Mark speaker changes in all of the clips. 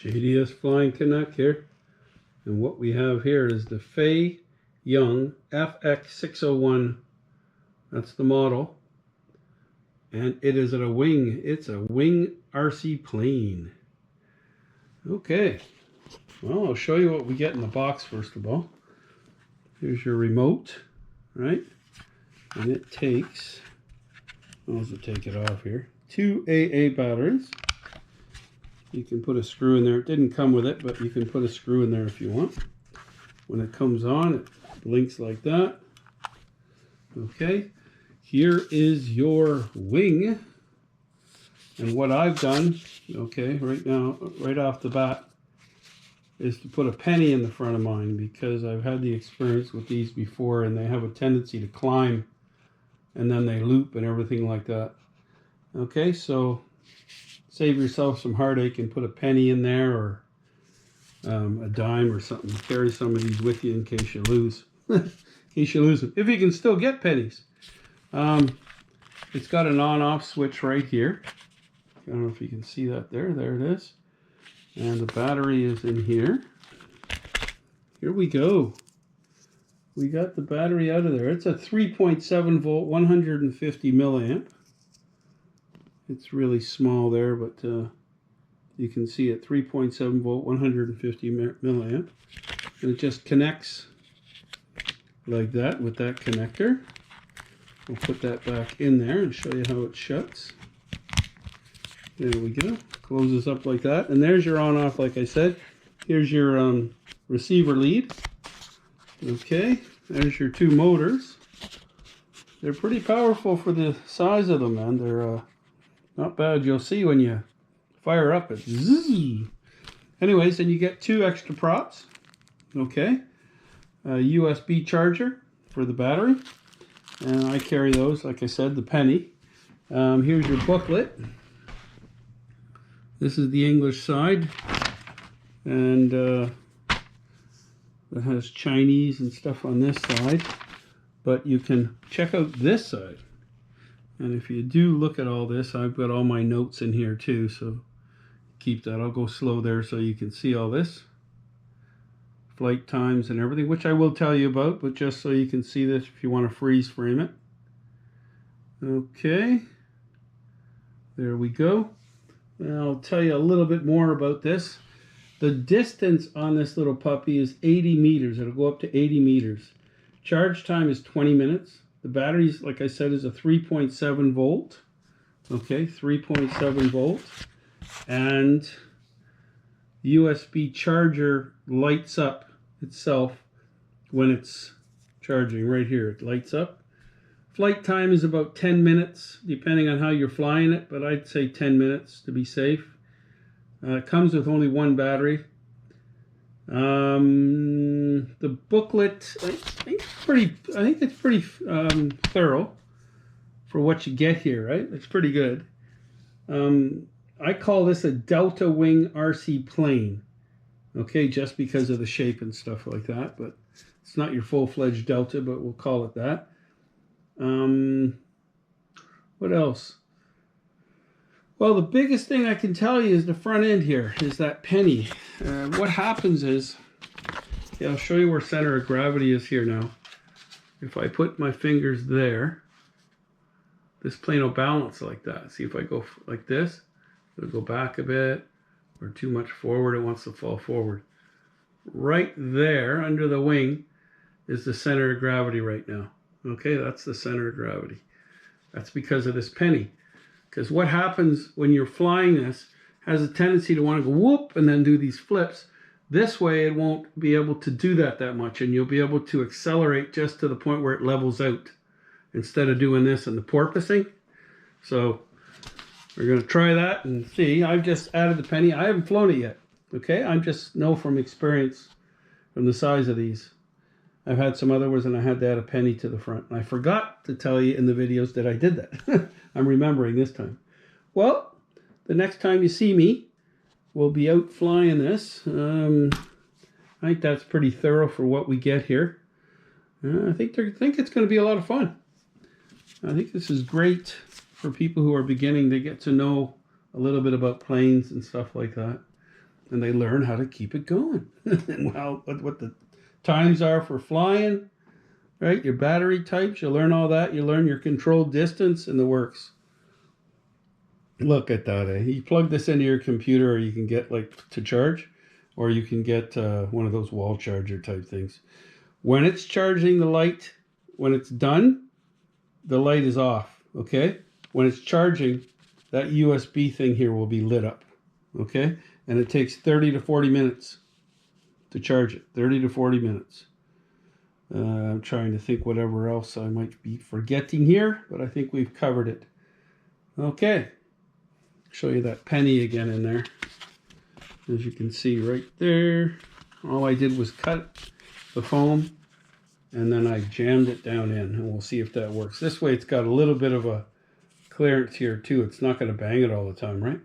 Speaker 1: JDS Flying Canuck here, and what we have here is the Fei Young FX601. That's the model, and it is at a wing. It's a wing RC plane. Okay, well, I'll show you what we get in the box first of all. Here's your remote, right? And it takes, I'll also take it off here, 2 AA batteries. You can put a screw in there. It didn't come with it, but you can put a screw in there if you want. When it comes on, it blinks like that. Okay, here is your wing. And what I've done, okay, right now, right off the bat, is to put a penny in the front of mine, because I've had the experience with these before and they have a tendency to climb and then they loop and everything like that. Okay, so save yourself some heartache and put a penny in there, or a dime or something. Carry some of these with you in case you lose. In case you lose them. If you can still get pennies. It's got an on-off switch right here. I don't know if you can see that there. There it is. And the battery is in here. Here we go. We got the battery out of there. It's a 3.7 volt, 150 milliamp. It's really small there, but you can see it, 3.7 volt, 150 milliamp. And it just connects like that with that connector. We'll put that back in there and show you how it shuts. There we go. Closes up like that. And there's your on-off, like I said. Here's your receiver lead. Okay, there's your two motors. They're pretty powerful for the size of them, man. They're not bad. You'll see when you fire up, it's zzz. Anyways, then you get two extra props. Okay, a USB charger for the battery, and I carry those, like I said, the penny. Here's your booklet. This is the English side, and it has Chinese and stuff on this side, but you can check out this side. And if you do look at all this, I've got all my notes in here too, so keep that. I'll go slow there so you can see all this. Flight times and everything, which I will tell you about, but just so you can see this if you want to freeze frame it. Okay, there we go. And I'll tell you a little bit more about this. The distance on this little puppy is 80 meters. It'll go up to 80 meters. Charge time is 20 minutes. The batteries, like I said, is a 3.7 volt. Okay, 3.7 volt. And the USB charger lights up itself when it's charging. Right here, it lights up. Flight time is about 10 minutes, depending on how you're flying it, but I'd say 10 minutes to be safe. It comes with only one battery. The booklet, I think it's pretty thorough for what you get here, right? It's pretty good. I call this a Delta Wing RC plane. Okay, just because of the shape and stuff like that, but it's not your full-fledged Delta, but we'll call it that. What else? Well, the biggest thing I can tell you is the front end here is that penny. What happens is, yeah, I'll show you where center of gravity is here now. If I put my fingers there, this plane will balance like that. See, if I go like this, it'll go back a bit, or too much forward, it wants to fall forward. Right there under the wing is the center of gravity right now. Okay, that's the center of gravity. That's because of this penny. Because what happens when you're flying this has a tendency to want to go whoop and then do these flips. This way it won't be able to do that much, and you'll be able to accelerate just to the point where it levels out instead of doing this and the porpoising. So we're going to try that and see. I've just added the penny. I haven't flown it yet. Okay, I just know from experience from the size of these. I've had some other ones and I had to add a penny to the front. And I forgot to tell you in the videos that I did that. I'm remembering this time. Well, the next time you see me, we'll be out flying this. I think that's pretty thorough for what we get here. I think it's going to be a lot of fun. I think this is great for people who are beginning to get to know a little bit about planes and stuff like that. and they learn how to keep it going. And well, what the times are for flying, right? Your battery types, you learn all that. You learn your control distance and the works. Look at that. You plug this into your computer, or you can get like to charge, or you can get one of those wall charger type things. When it's charging the light, when it's done, the light is off, okay? When it's charging, that USB thing here will be lit up, okay? And it takes 30 to 40 minutes to charge it, 30 to 40 minutes. I'm trying to think whatever else I might be forgetting here, but I think we've covered it. Okay. Show you that penny again in there. As you can see right there, all I did was cut the foam and then I jammed it down in, and we'll see if that works. This way it's got a little bit of a clearance here too. It's not going to bang it all the time, right?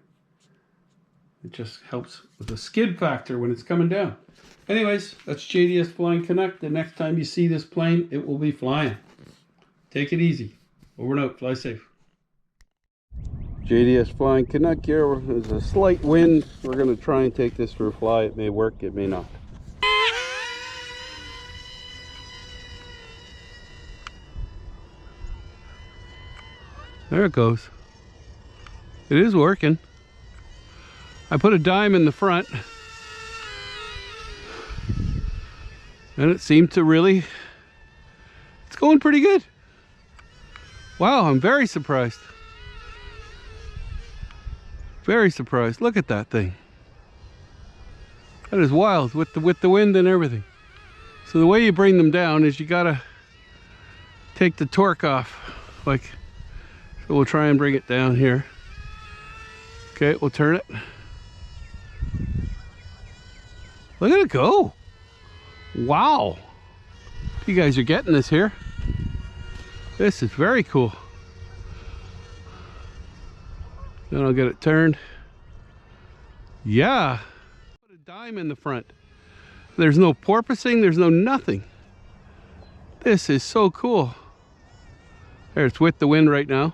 Speaker 1: It just helps with the skid factor when it's coming down. Anyways, that's JDS Flying Canuck. The next time you see this plane, it will be flying. Take it easy. Over and out. Fly safe. JDS Flying Canuck here. There's a slight wind. We're going to try and take this for a fly. It may work, it may not. There it goes. It is working. I put a dime in the front, and it seemed to really, it's going pretty good. Wow, I'm very surprised. Very surprised. Look at that thing. That is wild with the wind and everything. So the way you bring them down is you gotta take the torque off. Like, so we'll try and bring it down here. Okay, we'll turn it. Look at it go. Wow. You guys are getting this here. This is very cool. Then I'll get it turned. Yeah. Put a dime in the front. There's no porpoising, there's no nothing. This is so cool. There, it's with the wind right now.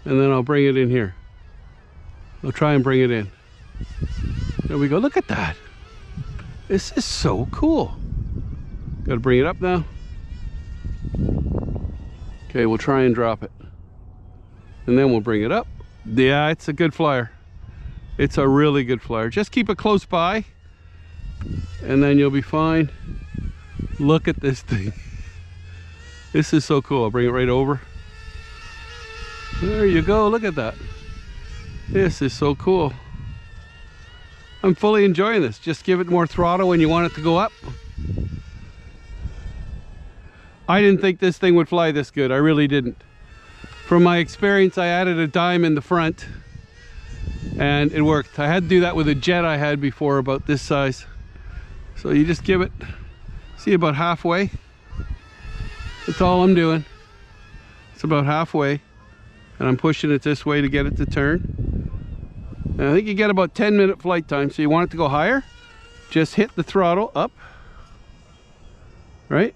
Speaker 1: And then I'll bring it in here. I'll try and bring it in. There we go, look at that. This is so cool. Gotta bring it up now. Okay, we'll try and drop it. And then we'll bring it up. Yeah, it's a good flyer. It's a really good flyer. Just keep it close by, and then you'll be fine. Look at this thing. This is so cool. I'll bring it right over. There you go, look at that. This is so cool. I'm fully enjoying this. Just give it more throttle when you want it to go up. I didn't think this thing would fly this good. I really didn't. From my experience, I added a dime in the front and it worked. I had to do that with a jet I had before about this size. So you just give it, see, about halfway. That's all I'm doing. It's about halfway. And I'm pushing it this way to get it to turn. And I think you get about 10-minute flight time. So you want it to go higher, just hit the throttle up, right?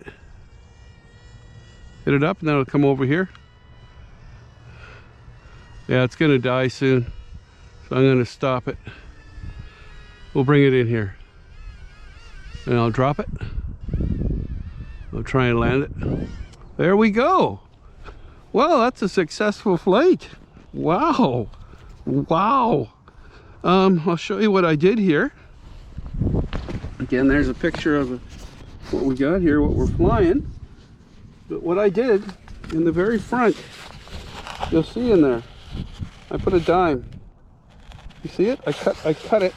Speaker 1: Hit it up and then it'll come over here. Yeah, it's gonna die soon. So I'm gonna stop it. We'll bring it in here. And I'll drop it. I'll try and land it. There we go. Well, that's a successful flight. Wow. Wow. I'll show you what I did here. Again, there's a picture of what we got here, what we're flying. But what I did in the very front, you'll see in there, I put a dime. You see it? I cut it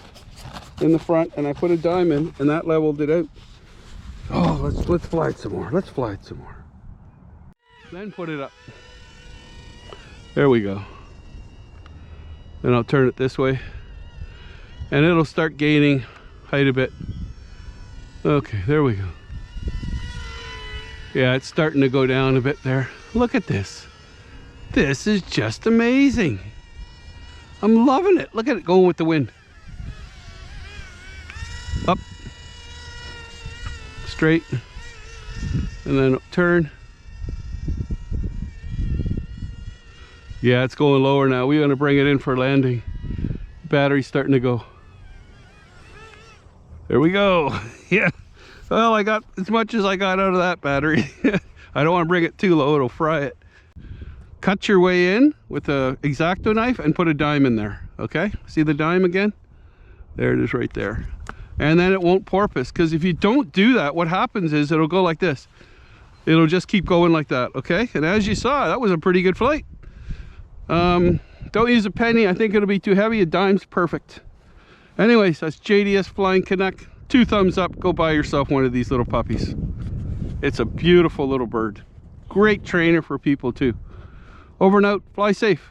Speaker 1: in the front and I put a dime in, and that leveled it out. Oh, let's fly it some more. Let's fly it some more. Then put it up. There we go. Then I'll turn it this way and it'll start gaining height a bit. Okay, there we go. Yeah, it's starting to go down a bit there. Look at this. This is just amazing. I'm loving it. Look at it going with the wind. Up. Straight. And then turn. Yeah, it's going lower now. We want to bring it in for landing. Battery's starting to go. There we go. Yeah. Well, I got as much as I got out of that battery. I don't want to bring it too low, it'll fry it. Cut your way in with a X-Acto knife and put a dime in there. Okay, see the dime again? There it is right there. And then it won't porpoise, because if you don't do that, what happens is it'll go like this. It'll just keep going like that, okay? And as you saw, that was a pretty good flight. Don't use a penny, I think it'll be too heavy. A dime's perfect. Anyways, that's JDS Flying Connect. 2 thumbs up, go buy yourself one of these little puppies. It's a beautiful little bird. Great trainer for people too. Over and out, fly safe.